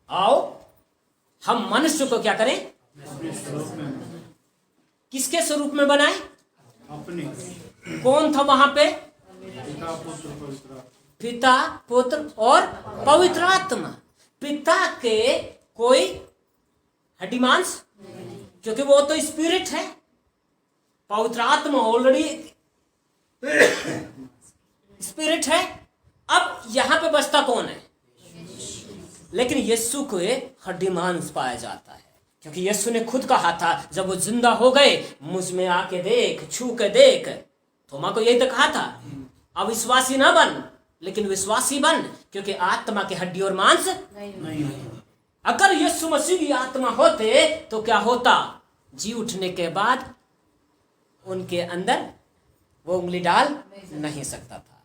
आओ हम मनुष्य को क्या करें, किसके स्वरूप में बनाए, अपने। कौन था वहां पे, पिता पुत्र पवित्र। पिता पुत्र और पवित्र आत्मा। पिता के कोई हड्डी मांस, क्योंकि वो तो स्पिरिट है। पवित्र आत्मा ऑलरेडी स्पिरिट है। अब यहां पे बचता कौन है, लेकिन यीशु को हड्डी मांस पाया जाता है, क्योंकि यीशु ने खुद कहा था जब वो जिंदा हो गए, मुझ में आके देख, छू के देख। थोमा को यही तो कहा था, अविश्वासी ना बन लेकिन विश्वासी बन, क्योंकि आत्मा के हड्डी और मांस नहीं। अगर यीशु मसीह की आत्मा होते तो क्या होता, जी उठने के बाद उनके अंदर वो उंगली डाल नहीं सकता था,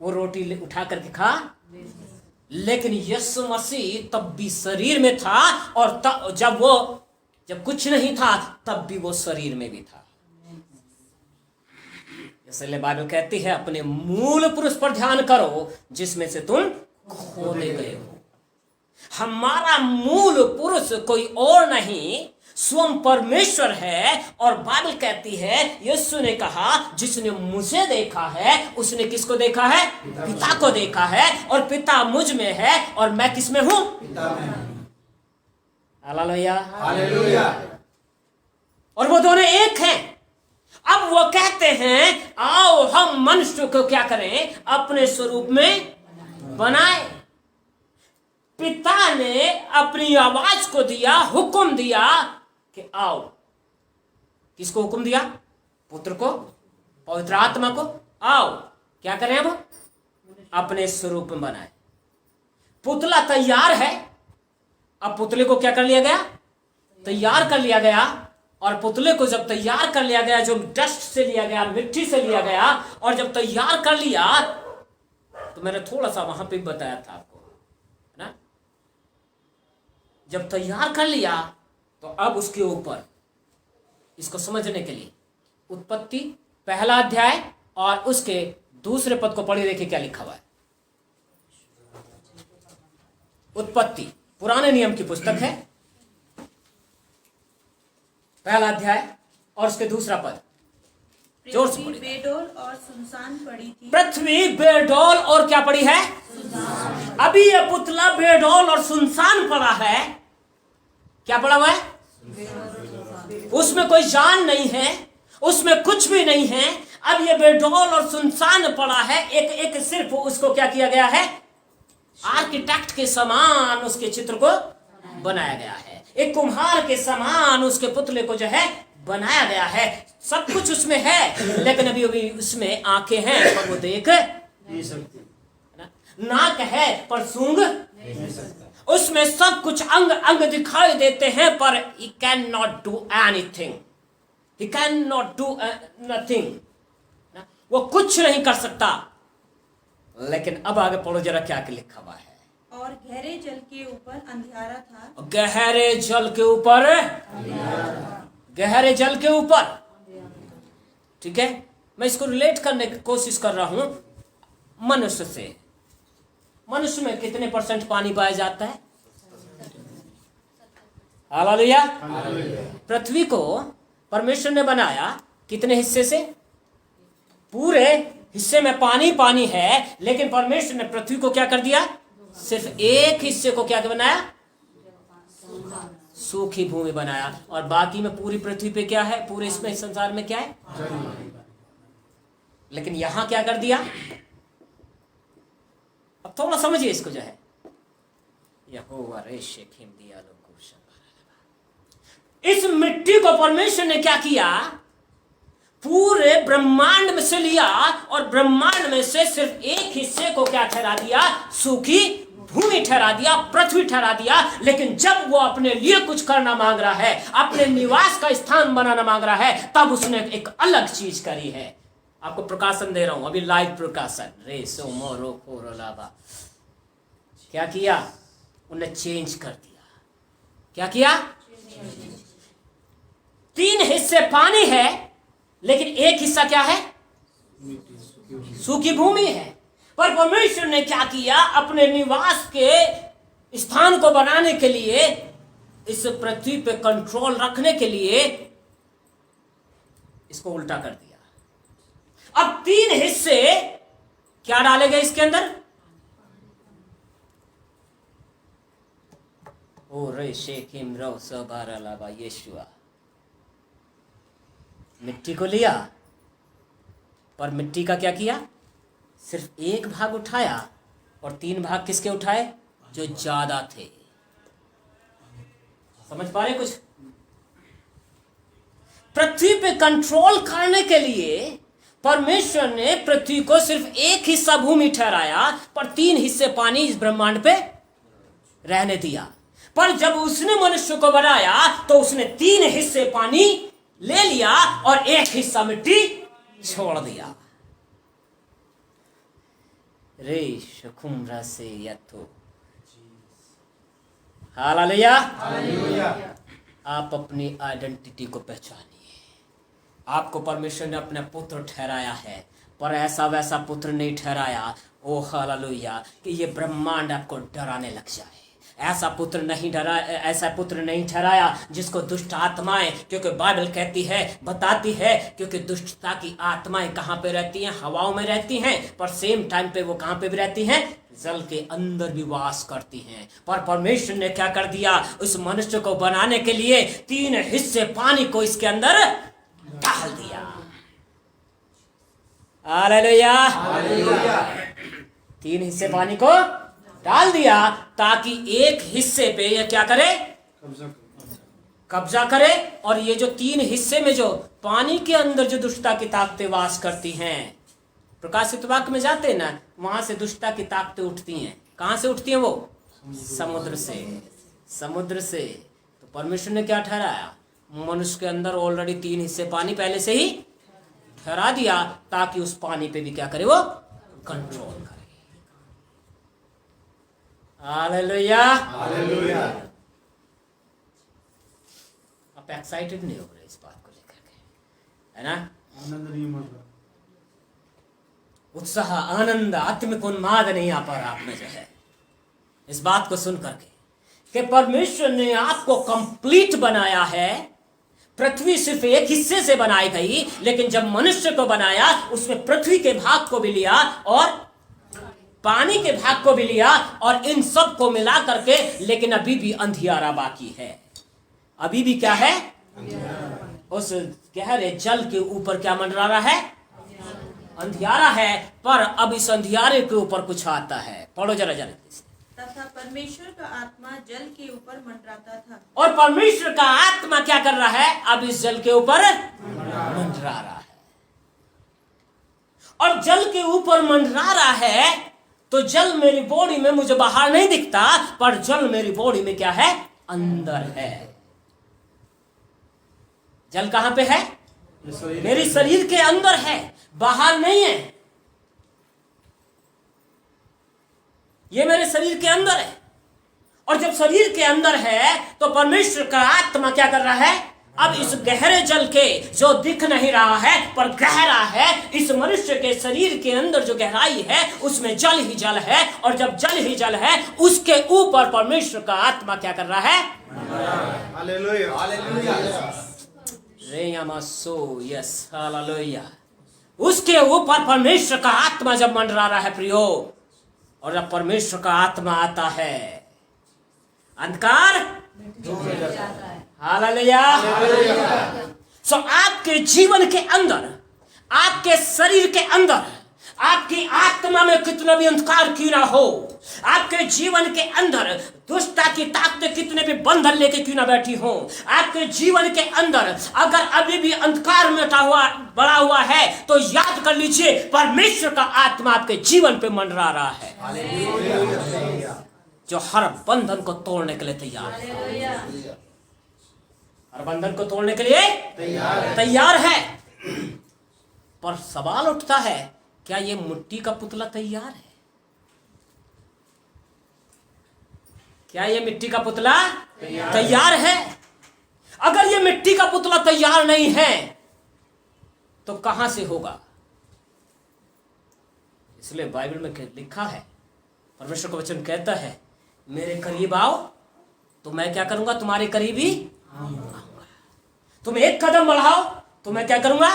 वो रोटी उठा करके खा। लेकिन यीशु मसीह तब भी शरीर में था, और जब कुछ नहीं था तब भी वो शरीर में भी था। इसलिए बाइबल कहती है अपने मूल पुरुष पर ध्यान करो जिसमें से तुम खोले गए हो। हमारा मूल पुरुष कोई और नहीं, स्वयं परमेश्वर है। और बाइबल कहती है, यीशु ने कहा जिसने मुझे देखा है उसने किसको देखा है, पिता को देखा है, और पिता मुझ में है और मैं किस में हूं, पिता में। हालेलुया। हालेलुया। और वो दोनों एक हैं। अब वो कहते हैं आओ हम मनुष्य को क्या करें, अपने स्वरूप में बनाए। पिता ने अपनी आवाज को दिया, हुक्म दिया कि आओ। किसको हुक्म दिया, पुत्र को, पवित्र आत्मा को, आओ क्या करें, अब अपने स्वरूप में बनाए। पुतला तैयार है, अब पुतले को क्या कर लिया गया, तैयार कर लिया गया। और पुतले को जब तैयार कर लिया गया, जो डस्ट से लिया गया, मिट्टी से लिया गया, और जब तैयार कर लिया तो मैंने थोड़ा सा वहां पे बताया था आपको, है ना। जब तैयार कर लिया तो अब उसके ऊपर, इसको समझने के लिए उत्पत्ति पहला अध्याय और उसके दूसरे पद को पढ़े, देखिए क्या लिखा हुआ है। उत्पत्ति पुराने नियम की पुस्तक है, पहला अध्याय और उसके दूसरा पद, जोर से पढ़िए। बेडौल और सुनसान पड़ी थी। पृथ्वी बेडौल और क्या पड़ी है, अभी ये पुतला बेडौल और सुनसान पड़ा है। क्या पड़ा हुआ है, उसमें कोई जान नहीं है, उसमें कुछ भी नहीं है। अब ये बेडौल और सुनसान पड़ा है। एक एक सिर्फ उसको क्या किया गया है, आर्किटेक्ट के समान उसके चित्र को बनाया गया है, एक कुम्हार के समान उसके पुतले को जो है बनाया गया है। सब कुछ उसमें है, लेकिन अभी अभी उसमें आंखें हैं पर वो देख नहीं सकते, नाक है पर सूंघ, उसमें सब कुछ अंग अंग दिखाई देते हैं, पर he cannot do anything, he cannot do nothing, वो कुछ नहीं कर सकता। लेकिन अब आगे पढ़ो जरा क्या लिखा हुआ है। और गहरे जल के ऊपर अंधियारा था। गहरे जल के ऊपर, गहरे जल के ऊपर, ठीक है। मैं इसको रिलेट करने की कोशिश कर रहा हूं मनुष्य से। मनुष्य में कितने % पानी पाया जाता है, हालेलुया। पृथ्वी को परमेश्वर ने बनाया कितने हिस्से से, पूरे हिस्से में पानी पानी है, लेकिन परमेश्वर ने पृथ्वी को क्या कर दिया, सिर्फ एक हिस्से को क्या बनाया, सूखी भूमि बनाया, और बाकी में पूरी पृथ्वी पे क्या है, पूरे इसमें संसार में क्या है। लेकिन यहां क्या कर दिया, अब थोड़ा समझिए इसको जो है। यहोवा रे शेखिम दिया लोग, इस मिट्टी को परमेश्वर ने क्या किया, पूरे ब्रह्मांड में से लिया और ब्रह्मांड में से सिर्फ एक हिस्से को क्या ठहरा दिया, सूखी भूमि ठहरा दिया, पृथ्वी ठहरा दिया। लेकिन जब वो अपने लिए कुछ करना मांग रहा है, अपने निवास का स्थान बनाना मांग रहा है, तब उसने एक अलग चीज करी है। आपको प्रकाशन दे रहा हूं अभी, लाइव प्रकाशन। रे सो मोरो कोरोलाबा, क्या किया, उन्हें चेंज कर दिया। क्या किया, 3 हिस्से पानी है, लेकिन एक हिस्सा क्या है, सूखी भूमि है। पर परमेश्वर ने क्या किया, अपने निवास के स्थान को बनाने के लिए, इस पृथ्वी पे कंट्रोल रखने के लिए इसको उल्टा कर दिया। अब 3 हिस्से क्या डाले गए इसके अंदर? ओ रे शेखिम रो सबारा यीशुआ। मिट्टी को लिया, पर मिट्टी का क्या किया? सिर्फ एक भाग उठाया, और 3 भाग किसके उठाए? जो ज्यादा थे। समझ पा रहे कुछ? पृथ्वी पे कंट्रोल करने के लिए परमेश्वर ने पृथ्वी को सिर्फ एक हिस्सा भूमि ठहराया, पर 3 हिस्से पानी इस ब्रह्मांड पे रहने दिया। पर जब उसने मनुष्य को बनाया तो उसने 3 हिस्से पानी ले लिया और 1 हिस्सा मिट्टी छोड़ दिया। रे शुकुम्रा से यथो। हालेलुया। आप अपनी आइडेंटिटी को पहचानिए। आपको परमेश्वर ने अपना पुत्र ठहराया है, पर ऐसा वैसा पुत्र नहीं ठहराया, ओ हालेलुया, कि ये ब्रह्मांड आपको डराने लग जाए। ऐसा पुत्र नहीं ठहराया जिसको दुष्ट आत्माएं, क्योंकि बाइबल कहती है, बताती है, क्योंकि दुष्टता की आत्माएं कहाँ पे रहती हैं? हवाओं में रहती हैं, पर सेम टाइम पे वो कहाँ पे भी रहती हैं? जल के अंदर भी वास करती हैं। पर परमेश्वर ने क्या कर दिया? उस मनुष्य को बनाने के लिए 3 हिस्से पानी को इसके अंदर डाल दिया। हालेलुया। 3 हिस्से पानी को डाल दिया, ताकि 1 हिस्से पे ये क्या करे? कब्जा करे। और ये जो 3 हिस्से में जो पानी के अंदर जो दुष्टता की ताकतें वास करती हैं, प्रकाशित वाक्य में जाते हैं ना, वहां से दुष्टता की ताकतें उठती हैं। कहां से उठती हैं वो? समुद्र से। तो परमेश्वर ने क्या ठहराया? मनुष्य के अंदर ऑलरेडी 3 हिस्से पानी पहले से ही ठहरा दिया, ताकि उस पानी पे भी क्या करे? वो कंट्रोल करे। हालेलुया। आप एक्साइटेड नहीं हो रहे इस बात को लेकर के, है ना? आनंद नहीं मिल रहा, उत्साह, आनंद, आत्मिक उन्माद नहीं आ पा रहा आप में जो है, इस बात को सुन करके कि परमेश्वर ने आपको कंप्लीट बनाया है। पृथ्वी सिर्फ एक हिस्से से बनाई गई, लेकिन जब मनुष्य को बनाया उसमें पृथ्वी के भाग को भी लिया और पानी के भाग को भी लिया, और इन सब को मिला करके, लेकिन अभी भी अंधियारा बाकी है। अभी भी क्या है? उस गहरे जल के ऊपर क्या मंडरा रहा है? अंधियारा है। पर अब इस अंधियारे के ऊपर कुछ आता है। पढ़ो जरा। तथा परमेश्वर का आत्मा जल के ऊपर मंडराता था। और परमेश्वर का आत्मा क्या कर रहा है? अब इस जल के ऊपर मंडरा रहा है। और जल के ऊपर मंडरा रहा है, तो जल मेरी बॉडी में मुझे बाहर नहीं दिखता, पर जल मेरी बॉडी में क्या है? अंदर है। जल कहां पे है? मेरी शरीर के अंदर है, बाहर नहीं है। ये मेरे शरीर के अंदर है। और जब शरीर के अंदर है तो परमेश्वर का आत्मा क्या कर रहा है? अब इस गहरे जल के, जो दिख नहीं रहा है पर गहरा है, इस मनुष्य के शरीर के अंदर जो गहराई है उसमें जल ही जल है। और जब जल ही जल है, उसके ऊपर परमेश्वर का आत्मा क्या कर रहा है? Yes, hallelujah. उसके ऊपर परमेश्वर का आत्मा जब मंडरा रहा है प्रियो, और जब परमेश्वर का आत्मा आता है, अंधकार हालेलुया। सो आपके जीवन के अंदर, आपके शरीर के अंदर, आपकी आत्मा में कितना भी अंधकार क्यों ना हो, आपके जीवन के अंदर दुष्टता की ताकतें कितने भी बंधन लेके क्यों ना बैठी हो, आपके जीवन के अंदर अगर अभी भी अंधकार में बड़ा हुआ है, तो याद कर लीजिए परमेश्वर का आत्मा आपके जीवन पे मंडरा रहा है, जो हर बंधन को तोड़ने के लिए तैयार है। हर बंधन को तोड़ने के लिए तैयार है। पर सवाल उठता है, क्या ये मिट्टी का पुतला तैयार है? क्या ये मिट्टी का पुतला तैयार है? अगर ये मिट्टी का पुतला तैयार नहीं है तो कहां से होगा? इसलिए बाइबल में लिखा है, परमेश्वर का वचन कहता है, मेरे करीब आओ तो मैं क्या करूंगा, तुम्हारे करीब ही आऊंगा। तुम एक कदम बढ़ाओ तो मैं क्या करूंगा,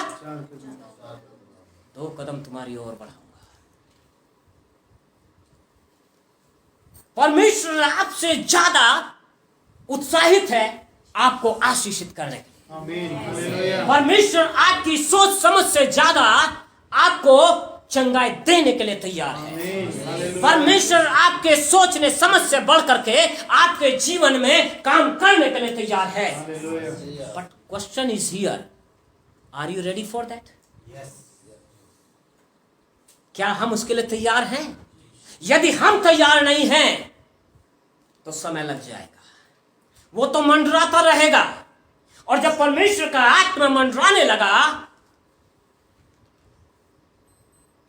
2 कदम तुम्हारी ओर बढ़ाऊंगा। परमेश्वर आपसे ज्यादा उत्साहित है आपको आशीषित करने के लिए। आमीन, हालेलुया। परमेश्वर आपकी सोच समझ से ज्यादा आपको चंगाई देने के लिए तैयार है। आमीन, हालेलुया। परमेश्वर आपके सोचने समझ से बढ़ करके आपके जीवन में काम करने के लिए तैयार है। Hallelujah. But question is here, are you ready for that? क्या हम उसके लिए तैयार हैं? यदि हम तैयार नहीं हैं तो समय लग जाएगा, वो तो मंडराता रहेगा। और जब परमेश्वर का आत्मा मंडराने लगा,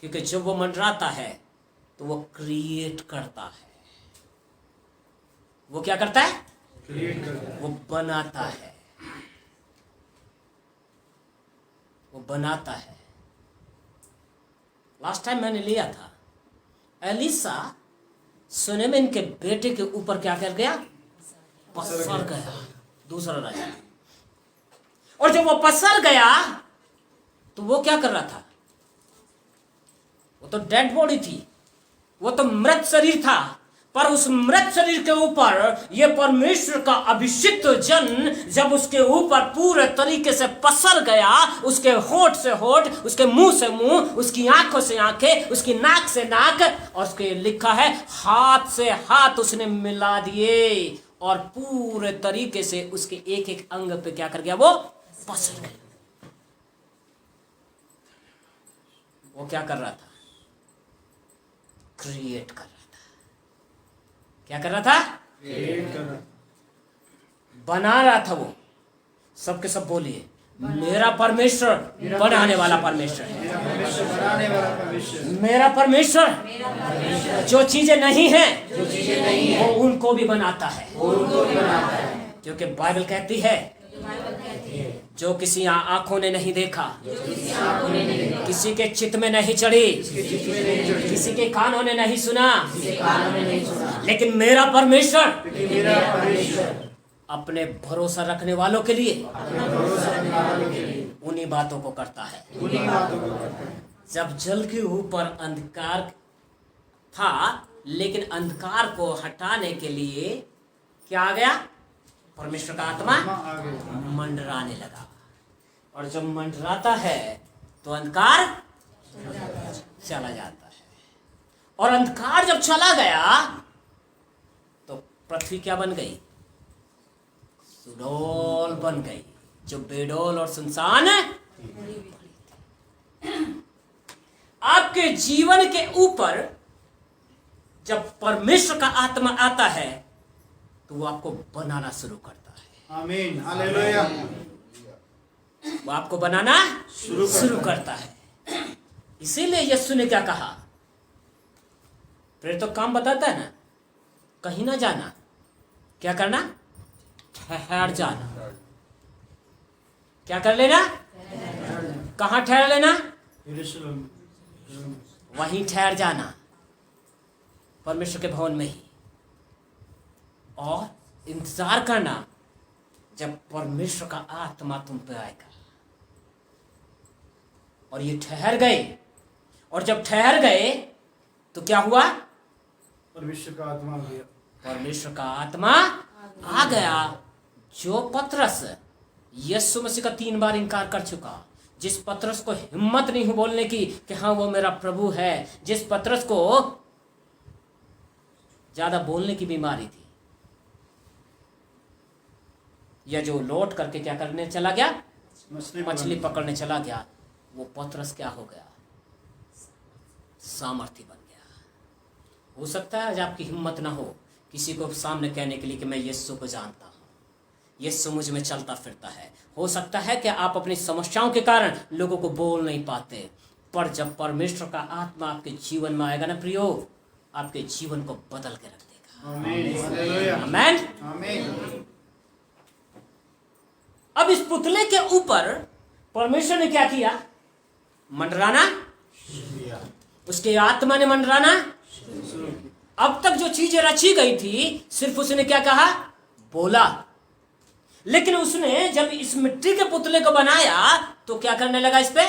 क्योंकि जब वो मंडराता है तो वो क्रिएट करता है। वो क्या करता है? क्रिएट करता है। वो बनाता है, वो बनाता है। लास्ट टाइम मैंने लिया था, एलिसा सुनेमिन के बेटे के ऊपर क्या कर गया? पसर गया, दूसरा राजा। और जब वो पसर गया तो वो क्या कर रहा था? वो तो डेड बॉडी थी, वो तो मृत शरीर था। पर उस मृत शरीर के ऊपर ये परमेश्वर का अभिषिक्त जन जब उसके ऊपर पूरे तरीके से पसर गया, उसके होठ से होठ, उसके मुंह से मुंह, उसकी आंखों से आंखें, उसकी नाक से नाक, और उसके लिखा है हाथ से हाथ उसने मिला दिए, और पूरे तरीके से उसके एक एक अंग पे क्या कर गया? वो पसर गया। वो क्या कर रहा था? क्रिएट कर रहा था। क्या कर रहा था? क्रिएट कर रहा है। बना रहा था। वो सबके सब बोलिए, मेरा परमेश्वर बनाने वाला परमेश्वर है। मेरा परमेश्वर बनाने वाला परमेश्वर। मेरा परमेश्वर जो चीजें नहीं हैं वो उनको भी बनाता है। क्योंकि बाइबल कहती है जो किसी आंखों ने नहीं देखा, किसी के चित्त में नहीं चढ़ी, किसी के कानों ने नहीं सुना, लेकिन मेरा परमेश्वर अपने भरोसा रखने वालों के लिए उन्हीं बातों को करता है। जब जल के ऊपर अंधकार था, लेकिन अंधकार को हटाने के लिए क्या आ गया? परमेश्वर का आत्मा मंडराने लगा। और जब मंडराता है तो अंधकार चला जाता है। और अंधकार जब चला गया तो पृथ्वी क्या बन गई? सुडौल बन गई, जो बेडौल और सुनसान है। आपके जीवन के ऊपर जब परमेश्वर का आत्मा आता है तो वो आपको बनाना शुरू करता है। आमीन, हालेलुया। वो आपको बनाना शुरू करता है। इसीलिए यीशु ने क्या कहा? फिर तो काम बताता है ना, कहीं ना जाना, क्या करना? ठहर जाना। क्या कर लेना? कहाँ ठहर लेना? यरूशलेम। वहीं ठहर जाना, परमेश्वर के भवन में ही, और इंतजार करना जब परमेश्वर का आत्मा तुम पे आएगा। और ये ठहर गए, और जब ठहर गए तो क्या हुआ? परमेश्वर का आत्मा आ गया। परमेश्वर का आत्मा आ गया। जो पतरस यीशु मसीह का 3 बार इनकार कर चुका, जिस पतरस को हिम्मत नहीं हुई बोलने की कि हाँ वो मेरा प्रभु है, जिस पतरस को ज्यादा बोलने की बीमारी थी, या जो लौट करके क्या करने चला गया? मछली पकड़ने चला गया, वो पतरस क्या हो गया? सामर्थी बन गया। हो सकता है आज आपकी हिम्मत ना हो किसी को सामने कहने के लिए कि मैं यीशु को जानता हूं, यीशु मुझ में चलता फिरता है। हो सकता है कि आप अपनी समस्याओं के कारण लोगों को बोल नहीं पाते, पर जब परमेश्वर का आत्मा आपके जीवन में आएगा ना प्रियो, आपके जीवन को बदल के रख देगा। आमीन, हालेलुया। आमीन। आमीन। अब इस पुतले के ऊपर परमेश्वर ने क्या किया? मंडराना। उसके आत्मा ने मंडराना। अब तक जो चीजें रची गई थी, सिर्फ उसने क्या कहा, बोला। लेकिन उसने जब इस मिट्टी के पुतले को बनाया तो क्या करने लगा, इस पे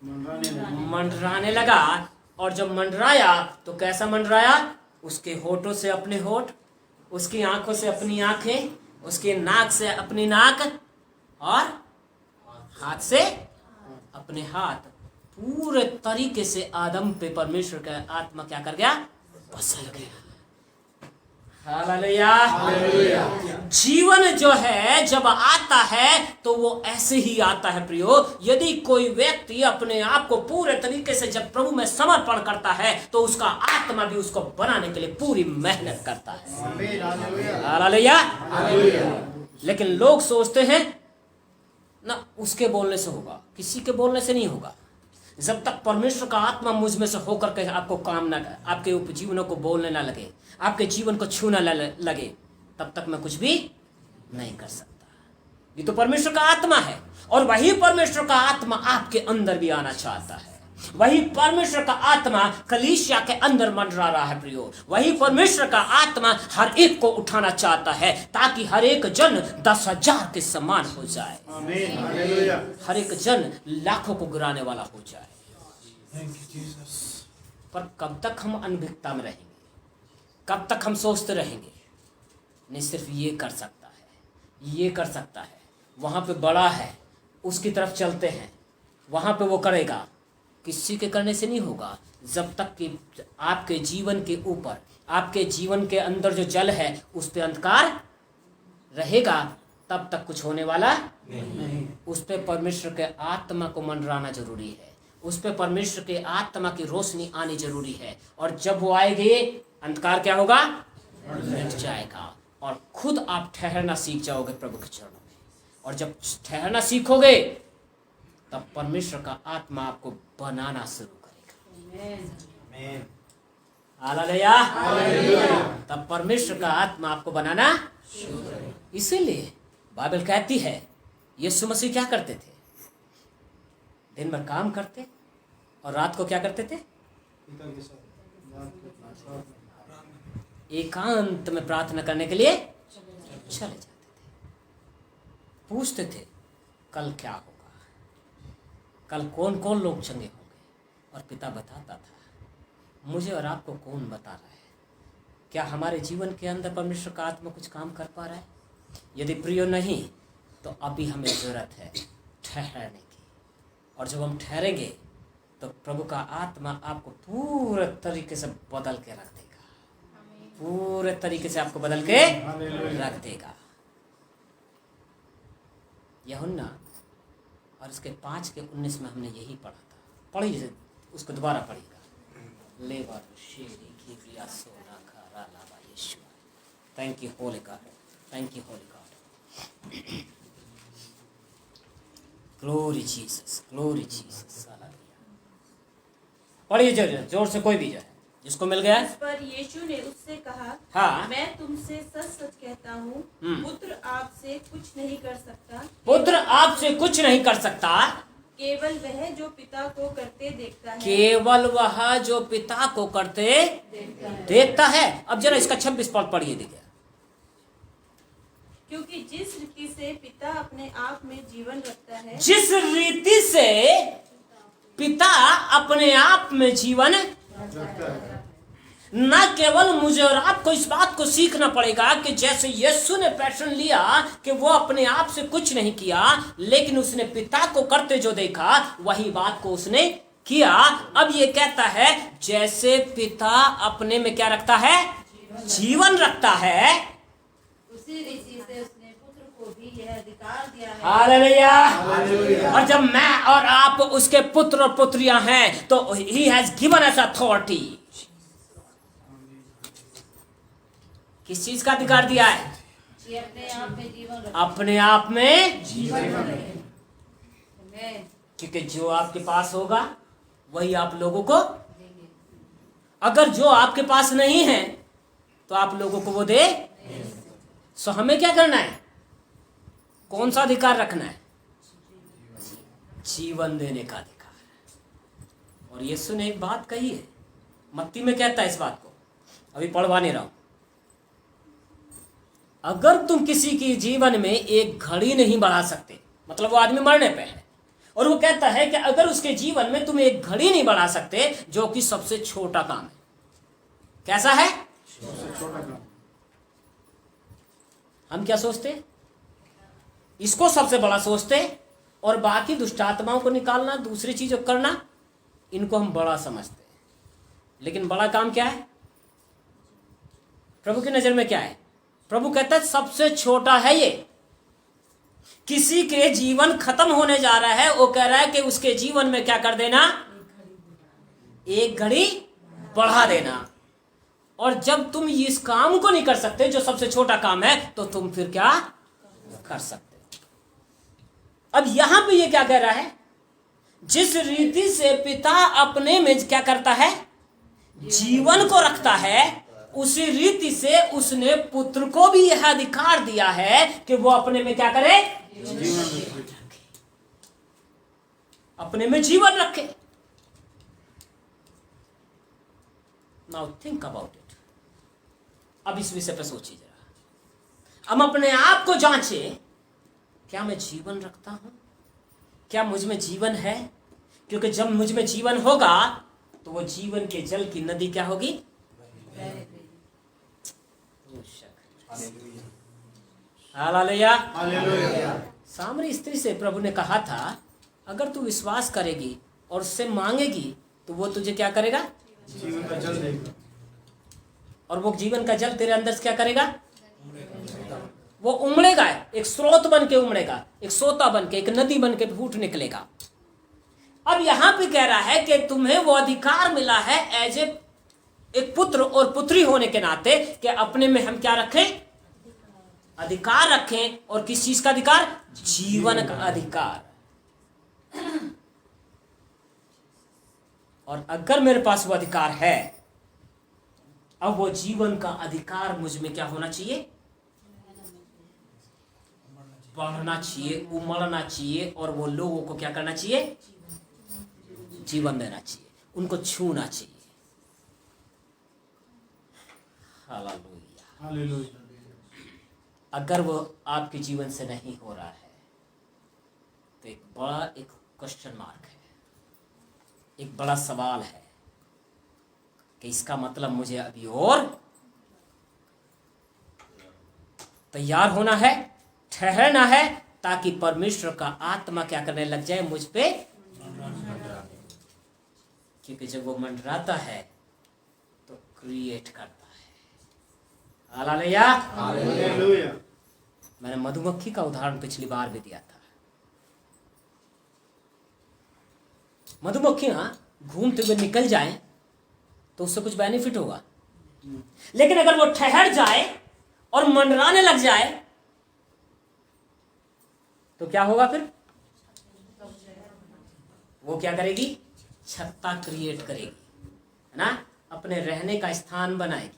मंडराने लगा। और जब मंडराया तो कैसा मंडराया, उसके होठों से अपने होठ, उसकी आंखों से अपनी आंखें, उसके नाक से अपनी नाक, और हाथ से अपने हाथ। पूरे तरीके से आदम पे परमेश्वर का आत्मा क्या कर गया, बसल गया। हालेलुया। जीवन जो है जब आता है तो वो ऐसे ही आता है प्रियो। यदि कोई व्यक्ति अपने आप को पूरे तरीके से जब प्रभु में समर्पण करता है तो उसका आत्मा भी उसको बनाने के लिए पूरी मेहनत करता है। हालेलुया। लेकिन लोग सोचते हैं ना उसके बोलने से होगा, किसी के बोलने से नहीं होगा। जब तक परमेश्वर का आत्मा मुझ में से होकर के आपको काम ना, आपके जीवनों को बोलने ना लगे, आपके जीवन को छूना लगे, तब तक मैं कुछ भी नहीं कर सकता। ये तो परमेश्वर का आत्मा है, और वही परमेश्वर का आत्मा आपके अंदर भी आना चाहता है। वही परमेश्वर का आत्मा कलीसिया के अंदर मंडरा रहा है प्रियो। वही परमेश्वर का आत्मा हर एक को उठाना चाहता है ताकि हर एक जन 10,000 के समान हो जाए। हर एक जन लाखों को गिराने वाला हो जाए। पर कब तक हम अनभिज्ञता में रहेंगे, कब तक हम सोचते रहेंगे नहीं सिर्फ ये कर सकता है, ये कर सकता है, वहाँ पे बड़ा है उसकी तरफ चलते हैं, वहाँ पे वो करेगा। किसी के करने से नहीं होगा। जब तक कि आपके जीवन के ऊपर, आपके जीवन के अंदर जो जल है उस पे अंधकार रहेगा, तब तक कुछ होने वाला नहीं। उस पे परमेश्वर के आत्मा को मंडराना जरूरी है, उस पे परमेश्वर के आत्मा की रोशनी आनी जरूरी है। और जब वो आएगी अंधकार क्या होगा, मिट जाएगा, और खुद आप ठहरना सीख जाओगे प्रभु के चरणों में। और जब ठहरना सीखोगे तब परमेश्वर का आत्मा आपको बनाना शुरू करेगा। हालेलुया। तब परमेश्वर का आत्मा आपको बनाना शुरू करेगा। इसीलिए बाइबल कहती है यीशु मसीह क्या करते थे, दिन भर काम करते और रात को क्या करते थे, एकांत में प्रार्थना करने के लिए चले जाते थे। पूछते थे कल क्या होगा, कल कौन कौन लोग चंगे होंगे। और पिता बताता था मुझे और आपको कौन बता रहा है। क्या हमारे जीवन के अंदर परमेश्वर का आत्मा कुछ काम कर पा रहा है? यदि प्रिय नहीं तो अभी हमें जरूरत है ठहरने की। और जब हम ठहरेंगे तो प्रभु का आत्मा आपको पूरे तरीके से बदल के रख देगा, पूरे तरीके से आपको बदल के रख देगा। यूहन्ना और इसके 5:19 में हमने यही पढ़ा था। पढ़िए उसको दोबारा पढ़िएगा। लेबर शेरी की प्रिया सोना खारा लावा Yeshu. Thank you holy God, thank you holy God. Glory Jesus, glory Jesus. पढ़िए जोर से, कोई भी जाए जिसको मिल गया। इस पर यीशु ने उससे कहा, हाँ, मैं तुमसे सच सच कहता हूँ, पुत्र आपसे कुछ नहीं कर सकता, पुत्र आपसे कुछ नहीं कर सकता, केवल वह जो पिता को करते देखता है, केवल वह जो पिता को करते देखता है। अब जरा इसका 26 पद पढ़िए देखिए। क्योंकि जिस रीति से पिता अपने आप में जीवन रखता है, जिस रीति से पिता अपने आप में जीवन, न केवल मुझे और आपको इस बात को सीखना पड़ेगा कि जैसे यीशु ने पैशन लिया कि वो अपने आप से कुछ नहीं किया, लेकिन उसने पिता को करते जो देखा वही बात को उसने किया। अब ये कहता है जैसे पिता अपने में क्या रखता है, जीवन रखता है, उसी रीति से उसने पुत्र को भी यह अधिकार दिया है। हालेलुया। और जब मैं और आप उसके पुत्र और पुत्रियां हैं तो he has given us authority। किस चीज का अधिकार दिया है? ये अपने आप में जीवन रखता अपने आप में जीवन। है। क्योंकि जो आपके पास होगा वही आप लोगों को देंगे। अगर जो आपके पास नहीं है तो आप लोगों को वो दे। सो हमें क्या करना है? कौन सा अधिकार रखना है? जीवन देने का अधिकार। और यीशु ने एक बात कही है, मत्ती में कहता है इस बात को, अभी पढ़वा नहीं रहा हूं। अगर तुम किसी के जीवन में एक घड़ी नहीं बढ़ा सकते, मतलब वो आदमी मरने पे है और वो कहता है कि अगर उसके जीवन में तुम एक घड़ी नहीं बढ़ा सकते, जो कि सबसे छोटा काम है। कैसा है? सबसे छोटा काम। हम क्या सोचते? इसको सबसे बड़ा सोचते और बाकी दुष्ट आत्माओं को निकालना, दूसरी चीजों को करना, इनको हम बड़ा समझते हैं। लेकिन बड़ा काम क्या है? प्रभु की नजर में क्या है? प्रभु कहता है सबसे छोटा है ये। किसी के जीवन खत्म होने जा रहा है, वो कह रहा है कि उसके जीवन में क्या कर देना? एक घड़ी बढ़ा देना। और जब तुम इस काम को नहीं कर सकते जो सबसे छोटा काम है, तो तुम फिर क्या कर सकते? अब यहां पे ये क्या कह रहा है? जिस रीति से पिता अपने में क्या करता है? जीवन को रखता है, उसी रीति से उसने पुत्र को भी यह अधिकार दिया है कि वो अपने में क्या करे? अपने में जीवन रखे। Now think about it. अब इस विषय पर सोचिए जरा। हम अपने आप को जांचे, क्या मैं जीवन रखता हूं? क्या मुझ में जीवन है? क्योंकि जब मुझ में जीवन होगा तो वो जीवन के जल की नदी क्या होगी? हालेलुया। हालेलुया। सामरी स्त्री से प्रभु ने कहा था, अगर तू विश्वास करेगी और उससे मांगेगी तो वो तुझे क्या करेगा? जीवन का जल देगा। और वो जीवन का जल तेरे अंदर से क्या करेगा? वो उमड़ेगा, एक स्रोत बन के उमड़ेगा, एक सोता बन के, एक नदी बन के फूट निकलेगा। अब यहां पे कह रहा है कि तुम्हें वो अधिकार मिला है एज ए एक पुत्र और पुत्री होने के नाते कि अपने में हम क्या रखें? अधिकार रखें। और किस चीज का अधिकार? जीवन का अधिकार। और अगर मेरे पास वो अधिकार है, अब वो जीवन का अधिकार मुझ में क्या होना चाहिए? बढ़ना चाहिए, उमड़ना चाहिए। और वो लोगों को क्या करना चाहिए? जीवन देना चाहिए, उनको छूना चाहिए। हालेलुया। हालेलुया। अगर वो आपके जीवन से नहीं हो रहा है तो एक बड़ा एक क्वेश्चन मार्क है, एक बड़ा सवाल है कि इसका मतलब मुझे अभी और तैयार होना है, ठहरना है, ताकि परमेश्वर का आत्मा क्या करने लग जाए? मुझ पे। क्योंकि जब वो मंडराता है तो क्रिएट करता है। हालेलुया। हालेलुया। मैंने मधुमक्खी का उदाहरण पिछली बार भी दिया था। मधुमक्खियां घूमते हुए निकल जाएं तो उससे कुछ बेनिफिट होगा, लेकिन अगर वो ठहर जाए और मंडराने लग जाए तो क्या होगा? फिर वो क्या करेगी? छत्ता क्रिएट करेगी, है ना? अपने रहने का स्थान बनाएगी।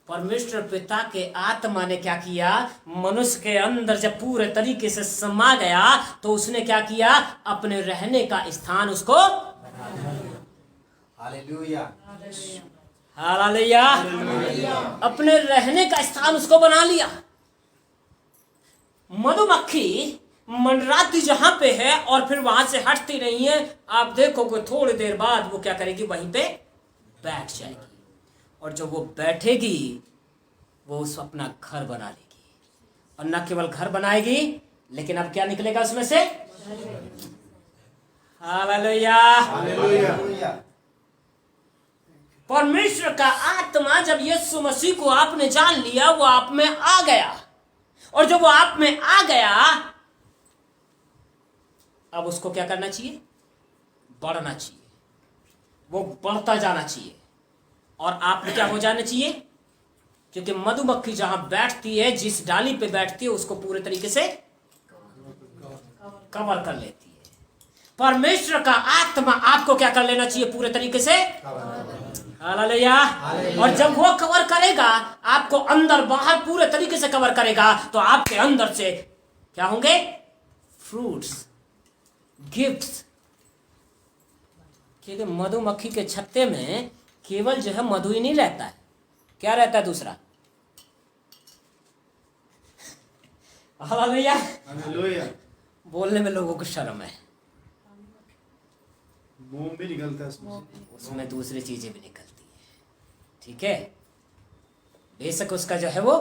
परमेश्वर पिता के आत्मा ने क्या किया? मनुष्य के अंदर जब पूरे तरीके से समा गया तो उसने क्या किया? अपने रहने का स्थान उसको। हालेलुया। हालेलुया। अपने रहने का स्थान उसको बना लिया। मधुमक्खी मंडराती जहां पे है और फिर वहां से हटती नहीं है। आप देखोगे थोड़ी देर बाद वो क्या करेगी? वहीं पे बैठ जाएगी। और जब वो बैठेगी वो उस अपना घर बना लेगी। और न केवल घर बनाएगी, लेकिन अब क्या निकलेगा उसमें से? हालेलुया। हालेलुया। परमेश्वर का आत्मा जब यीशु मसीह को आपने जान लिया, वो आप में आ गया। और जब वो आप में आ गया, अब उसको क्या करना चाहिए? बढ़ना चाहिए। वो बढ़ता जाना चाहिए। और आप क्या हो जाना चाहिए? क्योंकि मधुमक्खी जहां बैठती है, जिस डाली पे बैठती है, उसको पूरे तरीके से कवर कर लेती है। परमेश्वर का आत्मा आपको क्या कर लेना चाहिए? पूरे तरीके से। हालेलुया। और जब वो कवर करेगा, आपको अंदर बाहर पूरे तरीके से कवर करेगा, तो आपके अंदर से क्या होंगे? Fruits, gifts. क्योंकि मधुमक्खी के छत्ते में केवल जो है मधु ही नहीं रहता है। क्या रहता है दूसरा? हालेलुया। हालेलुया। बोलने में लोगों को शर्म है, मोम भी निकलता है उसमें से। उसमें दूसरी चीजें भी निकलती है। ठीक है, बेशक उसका जो है वो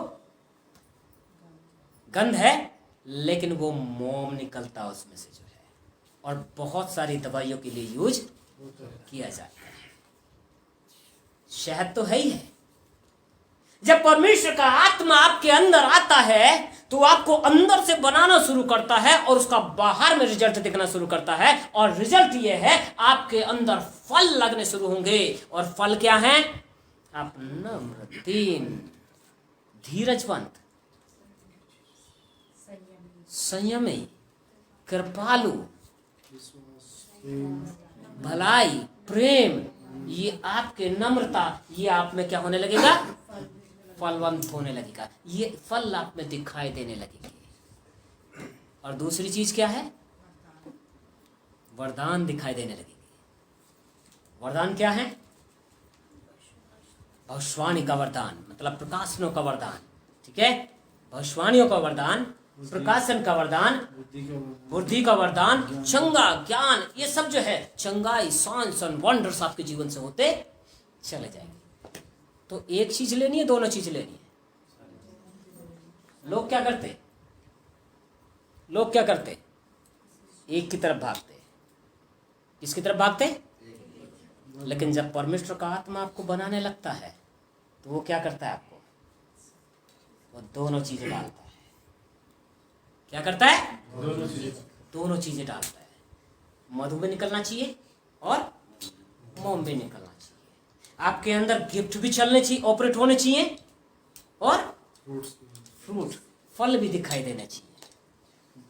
गंध है, लेकिन वो मोम निकलता उसमें से जो है, और बहुत सारी दवाइयों के लिए यूज किया जाता है। शहद तो है ही है। जब परमेश्वर का आत्मा आपके अंदर आता है तो आपको अंदर से बनाना शुरू करता है और उसका बाहर में रिजल्ट दिखना शुरू करता है, और रिजल्ट ये है आपके अंदर फल लगने शुरू होंगे। और फल क्या है? आप नम्र, दीन, धीरजवंत, संयमी, कृपालु, भलाई, प्रेम, ये आपके नम्रता, ये आप में क्या होने लगेगा? फलवंत होने लगेगा। ये फल आप में दिखाई देने लगेंगे। और दूसरी चीज क्या है? वरदान दिखाई देने लगेंगे। वरदान क्या है? भविष्यवाणी का वरदान, मतलब प्रकाशनों का वरदान। ठीक है, भविष्यवाणियों का वरदान, प्रकाशन का वरदान, बुद्धि का वरदान, चंगा ज्ञान, ये सब जो है चंगाई, साइंस और वंडर्स आपके जीवन से होते चले जाएंगे। तो एक चीज लेनी है, दोनों चीज लेनी है? लोग क्या करते? लोग क्या करते? एक की तरफ भागते। किसकी तरफ भागते? लेकिन जब परमेश्वर का आत्मा आपको बनाने लगता है तो वो क्या करता है? आपको वो दोनों चीजें डालता है। क्या करता है? दोनों चीजें डालता है। मधु भी निकलना चाहिए और मोम भी निकलना चाहिए। आपके अंदर गिफ्ट भी चलने चाहिए, ऑपरेट होने चाहिए, और फ्रूट, फल भी दिखाई देने चाहिए।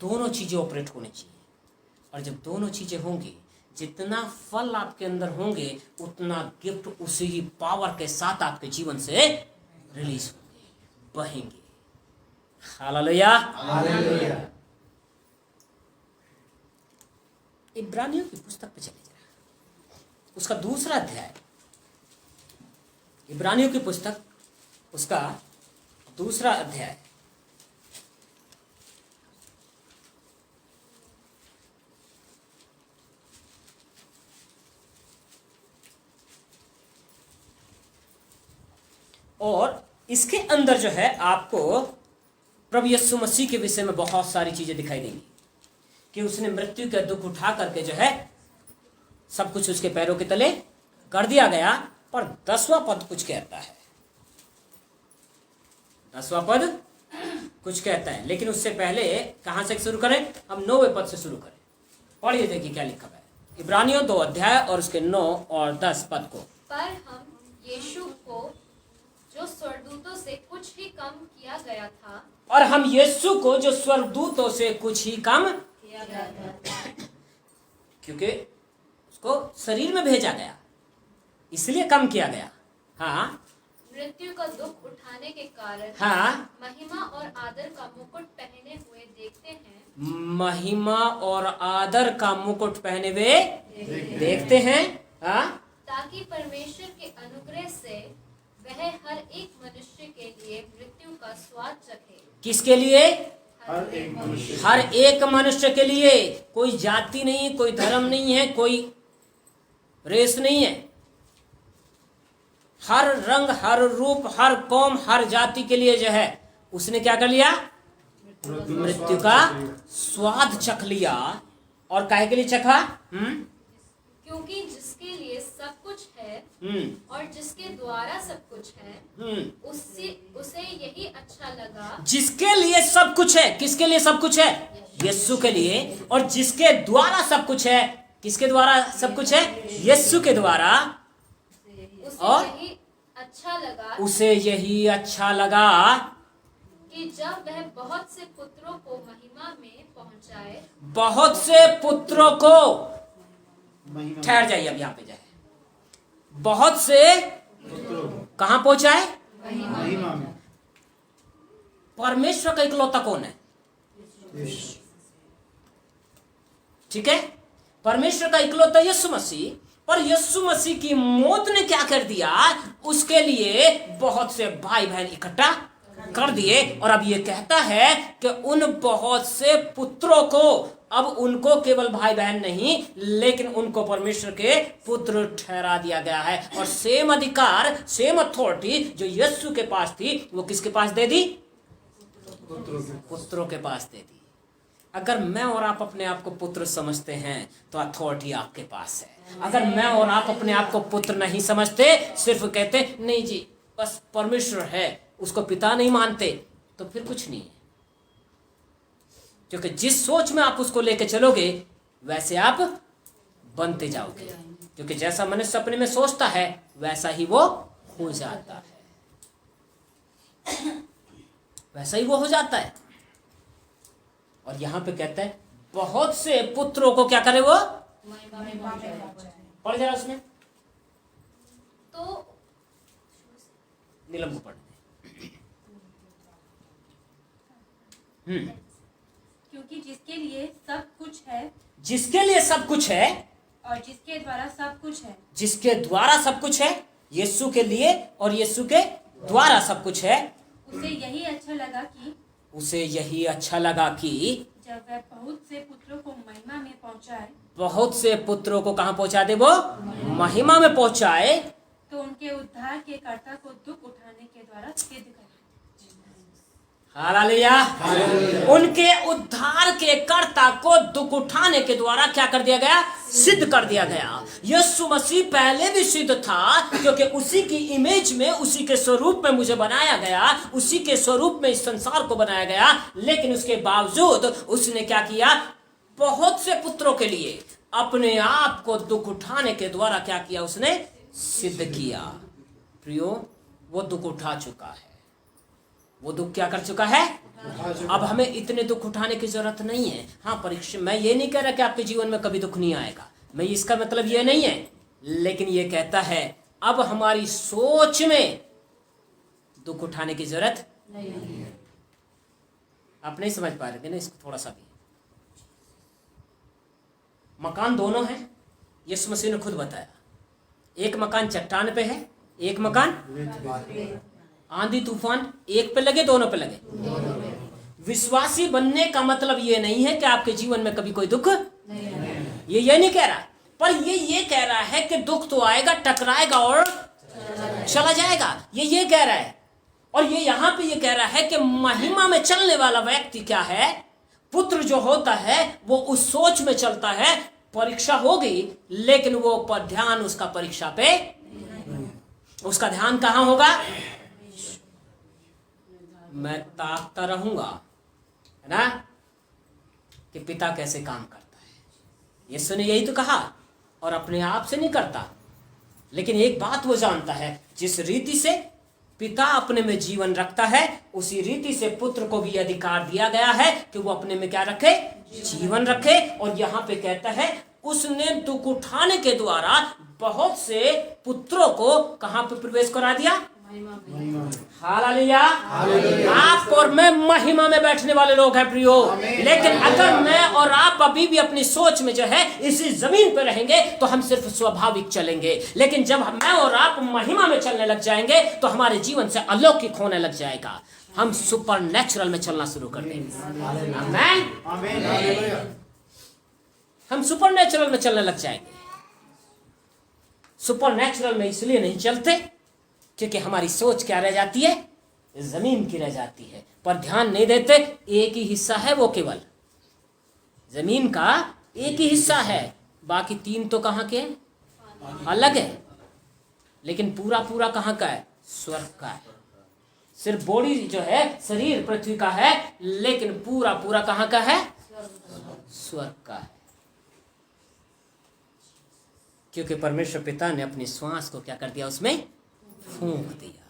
दोनों चीजें ऑपरेट होनी चाहिए। और जब दोनों चीजें होंगी, जितना फल आपके अंदर होंगे उतना गिफ्ट उसी ही पावर के साथ आपके जीवन से रिलीज होंगे, बहेंगे। हालेलुया। हालेलुया। इब्रानियों की पुस्तक पे चले जाए, उसका दूसरा अध्याय। इब्रानियों की पुस्तक, उसका दूसरा अध्याय। और इसके अंदर जो है आपको प्रभु यीशु मसीह के विषय में बहुत सारी चीजें दिखाई देंगी कि उसने मृत्यु का दुख उठा करके जो है सब कुछ उसके पैरों के तले कर दिया गया। पर 10वां पद कुछ कहता है, 10वां पद कुछ कहता है। लेकिन उससे पहले कहां से शुरू करें? हम 9वें पद से शुरू करें। पढ़िए, देखिए क्या लिखा है इब्रानियों 2 अध्याय और उसके 9 और 10 पद को। पर हम यीशु को जो स्वर्गदूतों से कुछ ही कम किया गया था, और हम यीशु को जो स्वर्गदूतों से कुछ ही कम किया गया था, क्योंकि उसको शरीर में भेजा गया इसलिए कम किया गया। हाँ, मृत्यु का दुख उठाने के कारण हाँ, महिमा और आदर का मुकुट पहने हुए देखते हैं, महिमा और आदर का मुकुट पहने हुए देखते हैं। हाँ, ताकि परमेश्वर के अनुग्रह से वह हर एक मनुष्य के लिए मृत्यु का स्वाद चखे। किसके लिए? हर एक मनुष्य। हर एक मनुष्य के लिए। कोई जाति नहीं है, कोई धर्म नहीं है, कोई रेस नहीं है। हर रंग, हर रूप, हर कौम, हर जाति के लिए जो है उसने क्या कर लिया? मृत्यु का स्वाद चख लिया। और काहे के लिए चखा? क्योंकि जिसके लिए सब कुछ है और जिसके द्वारा सब कुछ है, उसे यही अच्छा लगा। जिसके लिए सब कुछ है, किसके लिए सब कुछ है? यीशु के लिए। और जिसके द्वारा सब कुछ है, किसके द्वारा सब कुछ है? यीशु के द्वारा। और यही अच्छा लगा, उसे यही अच्छा लगा कि जब वह बहुत से पुत्रों को महिमा में पहुंचाए। बहुत से पुत्रों को, ठहर जाइए अब यहाँ पे जाए, बहुत से कहां पहुंचाए? महिमा में। परमेश्वर का इकलौता कौन है? ठीक है, परमेश्वर का इकलौता यीशु मसीह। पर यीशु मसीह की मौत ने क्या कर दिया, उसके लिए बहुत से भाई बहन इकट्ठा कर दिए। और अब ये कहता है कि उन बहुत से पुत्रों को, अब उनको केवल भाई बहन नहीं लेकिन उनको परमेश्वर के पुत्र ठहरा दिया गया है। और सेम अधिकार, सेम अथॉरिटी जो यीशु के पास थी वो किसके पास दे दी, पुत्रों के पास दे दी। अगर मैं और आप अपने आप को पुत्र समझते हैं तो अथॉरिटी आपके पास है। अगर मैं और आप अपने आप को पुत्र नहीं समझते, सिर्फ कहते नहीं जी बस परमेश्वर है, उसको पिता नहीं मानते, तो फिर कुछ नहीं है। क्योंकि जिस सोच में आप उसको लेके चलोगे वैसे आप बनते जाओगे। क्योंकि जैसा मनुष्य अपने में सोचता है वैसा ही वो हो जाता है, वैसा ही वो हो जाता है। और यहां पे कहता है बहुत से पुत्रों को क्या करे वो, पढ़ जरा उसमें तो नीलम को पढ़ दे। क्योंकि जिसके लिए सब कुछ है जिसके लिए सब कुछ है और जिसके द्वारा सब कुछ है, जिसके द्वारा सब कुछ है, यीशु के लिए और यीशु के द्वारा सब कुछ है, उसे यही अच्छा लगा कि उसे यही अच्छा लगा कि जब वह बहुत से पुत्रों को महिमा में पहुंचाए, बहुत से पुत्रों को कहां पहुंचा दे, वो महिमा में पहुंचाए, तो उनके उद्धार के कर्ता को दुख उठाने के द्वारा सिद्ध करे। हालेलुया। उनके उद्धार के कर्ता को दुख उठाने के द्वारा क्या कर दिया गया, सिद्ध कर दिया गया। यीशु मसीह पहले भी सिद्ध था क्योंकि उसी की इमेज में, उसी के स्वरूप में मुझे बनाया गया, उसी के स्वरूप में इस संसार को बनाया गया। लेकिन उसके बावजूद उसने क्या किया, बहुत से पुत्रों के लिए अपने आप को दुख उठाने के द्वारा क्या किया, उसने सिद्ध किया। प्रियो, वो दुख उठा चुका है, वो दुख क्या कर चुका है। अब हमें इतने दुख उठाने की जरूरत नहीं है। हाँ, परीक्षा, मैं ये नहीं कह रहा कि आपके जीवन में कभी दुख नहीं आएगा, मैं इसका मतलब ये नहीं है, लेकिन ये कहता है अब हमारी सोच में दुख उठाने की जरूरत नहीं है। आप नहीं समझ पा रहे थे ना इसको थोड़ा सा भी। मकान दोनों हैं, यीशु मसीह ने खुद बताया। एक मकान चट्टान पे है, एक मकान आंधी तूफान, एक पे लगे दोनों पे लगे। विश्वासी बनने का मतलब ये नहीं है कि आपके जीवन में कभी कोई दुख ये नहीं कह रहा, पर ये कह रहा है कि दुख तो आएगा, टकराएगा और चला जाएगा, ये कह रहा है। और ये यहां पे ये कह रहा है कि महिमा में चलने वाला व्यक्ति क्या है, पुत्र जो होता है वो उस सोच में चलता है। परीक्षा होगी लेकिन वो पर ध्यान उसका परीक्षा पे, उसका ध्यान कहां होगा, मैं ताकता रहूंगा, है ना, कि पिता कैसे काम करता है। यीशु ने यही तो कहा, और अपने आप से नहीं करता, लेकिन एक बात वो जानता है, जिस रीति से पिता अपने में जीवन रखता है उसी रीति से पुत्र को भी अधिकार दिया गया है कि वो अपने में क्या रखे, जीवन रखे। और यहाँ पे कहता है उसने दुख उठाने के द्वारा बहुत से पुत्रों को कहां पे प्रवेश करा दिया, हालेलुया। आप और मैं महिमा में बैठने वाले लोग हैं प्रियो। लेकिन अगर मैं और आप अभी भी अपनी सोच में जो है इसी जमीन पर रहेंगे तो हम सिर्फ स्वाभाविक चलेंगे। लेकिन जब मैं और आप महिमा में चलने लग जाएंगे तो हमारे जीवन से अलौकिक होने लग जाएगा, हम सुपर नेचुरल में चलना शुरू कर देंगे। आमीन। हम सुपर नेचुरल में चलने लग जाएंगे। सुपर नेचुरल में इसलिए नहीं चलते क्योंकि हमारी सोच क्या रह जाती है, जमीन की रह जाती है, पर ध्यान नहीं देते। एक ही हिस्सा है वो, केवल जमीन का एक ही हिस्सा है, बाकी तीन तो कहां के अलग है। लेकिन पूरा पूरा कहां का है, स्वर्ग का है। सिर्फ बॉडी जो है, शरीर पृथ्वी का है, लेकिन पूरा पूरा कहां का है, स्वर्ग का है। क्योंकि परमेश्वर पिता ने अपनी श्वास को क्या कर दिया, उसमें फूंक दिया।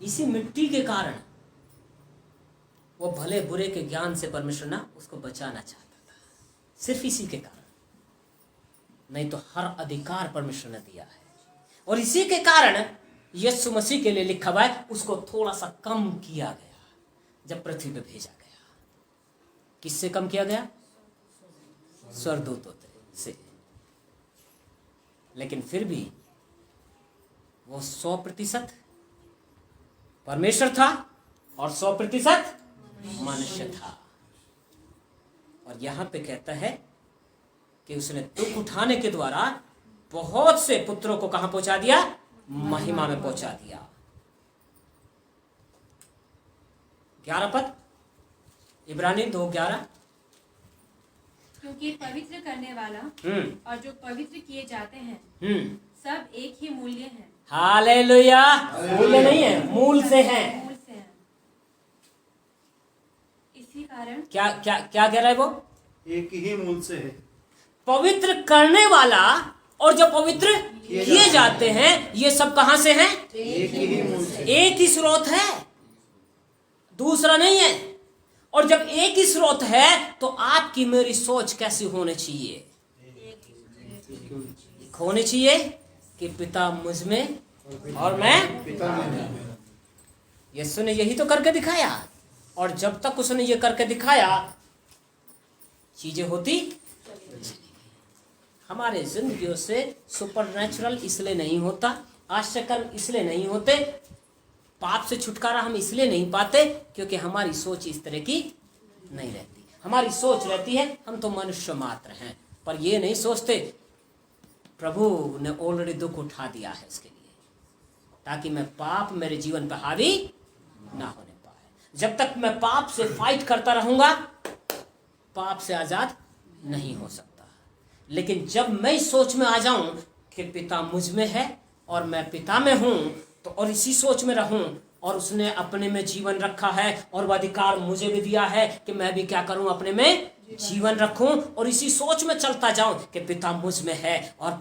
इसी मिट्टी के कारण वो भले बुरे के ज्ञान से परमेश्वर ना उसको बचाना चाहता था, सिर्फ इसी के कारण, नहीं तो हर अधिकार परमेश्वर ने दिया है। और इसी के कारण यीशु मसीह के लिए लिखा हुआ है उसको थोड़ा सा कम किया गया जब पृथ्वी पे भेजा गया। किससे कम किया गया, स्वर्गदूतों से, लेकिन फिर भी वो 100% परमेश्वर था और 100% मनुष्य था। और यहां पे कहता है कि उसने दुख उठाने के द्वारा बहुत से पुत्रों को कहां पहुंचा दिया? महिमा में पहुंचा दिया। 11 पद, इब्रानी 2:11। क्योंकि पवित्र करने वाला और जो पवित्र किए जाते हैं सब एक ही मूल्य है। हालेलुया। मूल्य नहीं है, मूल से है। मूल से है। इसी कारण क्या क्या क्या कह रहा है वो? एक ही मूल से है। पवित्र करने वाला और जो पवित्र किए जाते हैं, ये सब कहां से हैं? एक ही मूल से। एक ही स्रोत है, दूसरा नहीं है। और जब एक ही स्रोत है तो आपकी मेरी सोच कैसी होनी चाहिए? होनी चाहिए कि पिता मुझ में और मैं पिता में। यीशु ने यही तो करके दिखाया। और जब तक उसने ये करके दिखाया, चीजें होती। हमारे जिंदगियों से सुपरनैचुरल इसलिए नहीं होता, आश्चर्यकर्म इसलिए नहीं होते, पाप से छुटकारा हम इसलिए नहीं पाते क्योंकि हमारी सोच इस तरह की नहीं रहती। हमारी सोच रहती है हम तो मनुष्य मात्र हैं, पर ये नहीं सोचते प्रभु ने ऑलरेडी दुख उठा दिया है इसके लिए, ताकि मैं पाप मेरे जीवन पर हावी ना होने पाए। जब तक मैं पाप से फाइट करता रहूंगा, पाप से आजाद नहीं हो सकता। लेकिन जब मैं इस सोच में आ जाऊं कि पिता मुझ में है और मैं पिता में हूं, तो और इसी सोच में रहूं, और उसने अपने में जीवन रखा है और वह अधिकार मुझे भी दिया है कि मैं भी क्या करूं? अपने में जीवन रखूं और इसी सोच में चलता जाऊं कि पिता मुझ में है और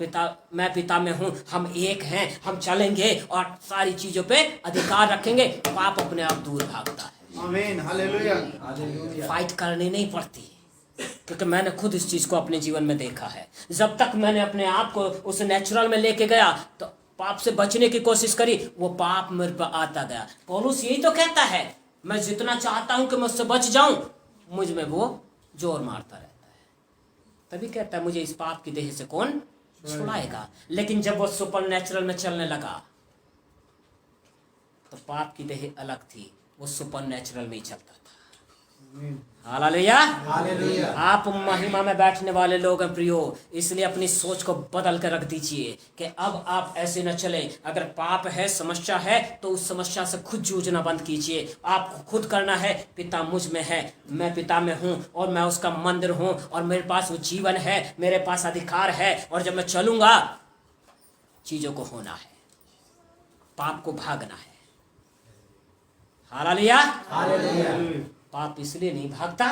मैं पिता में हूं, हम एक हैं, हम चलेंगे और सारी चीजों पे अधिकार रखेंगे। पाप अपने आप दूर भागता है। आमीन, हालेलुया। फाइट करनी नहीं पड़ती, क्योंकि मैंने खुद इस चीज को अपने जीवन में देखा है। जब तक मैंने अपने आप को उस नेचुरल में लेके गया तो पाप से बचने की कोशिश करी, वो पाप मेरे पर आता गया। पौलुस यही तो कहता है, मैं जितना चाहता हूं कि मैं उससे बच जाऊं, मुझ में वो जोर मारता रहता है। तभी कहता है मुझे इस पाप की देह से कौन छुड़ाएगा। लेकिन जब वो सुपर नेचुरल में चलने लगा तो पाप की देह अलग थी, वो सुपर नेचुरल में ही चलता था। हालेलुया। आप महिमा में बैठने वाले लोग हैं प्रियो, इसलिए अपनी सोच को बदल कर रख दीजिए कि अब आप ऐसे न चले। अगर पाप है, समस्या है, तो उस समस्या से खुद जूझना बंद कीजिए। आपको खुद करना है, पिता मुझ में है, मैं पिता में हूँ और मैं उसका मंदिर हूँ और मेरे पास वो जीवन है, मेरे पास अधिकार है। और जब मैं चलूंगा, चीजों को होना है, पाप को भागना है। हालेलुया। पाप इसलिए नहीं भागता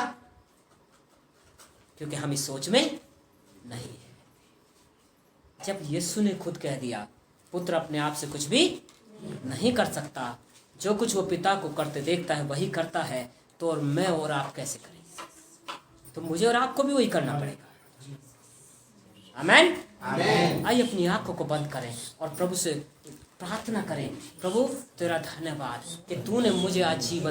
क्योंकि हम इस सोच में नहीं है। जब यीशु ने खुद कह दिया, पुत्र अपने आप से कुछ भी नहीं कर सकता, जो कुछ वो पिता को करते देखता है वही करता है, तो और मैं और आप कैसे करेंगे? तो मुझे और आपको भी वही करना पड़ेगा। आमीन। आइए अपनी आंखों को बंद करें और प्रभु से प्रार्थना करें, प्रभु तेरा धन्यवाद कि तूने मुझे आज जीवन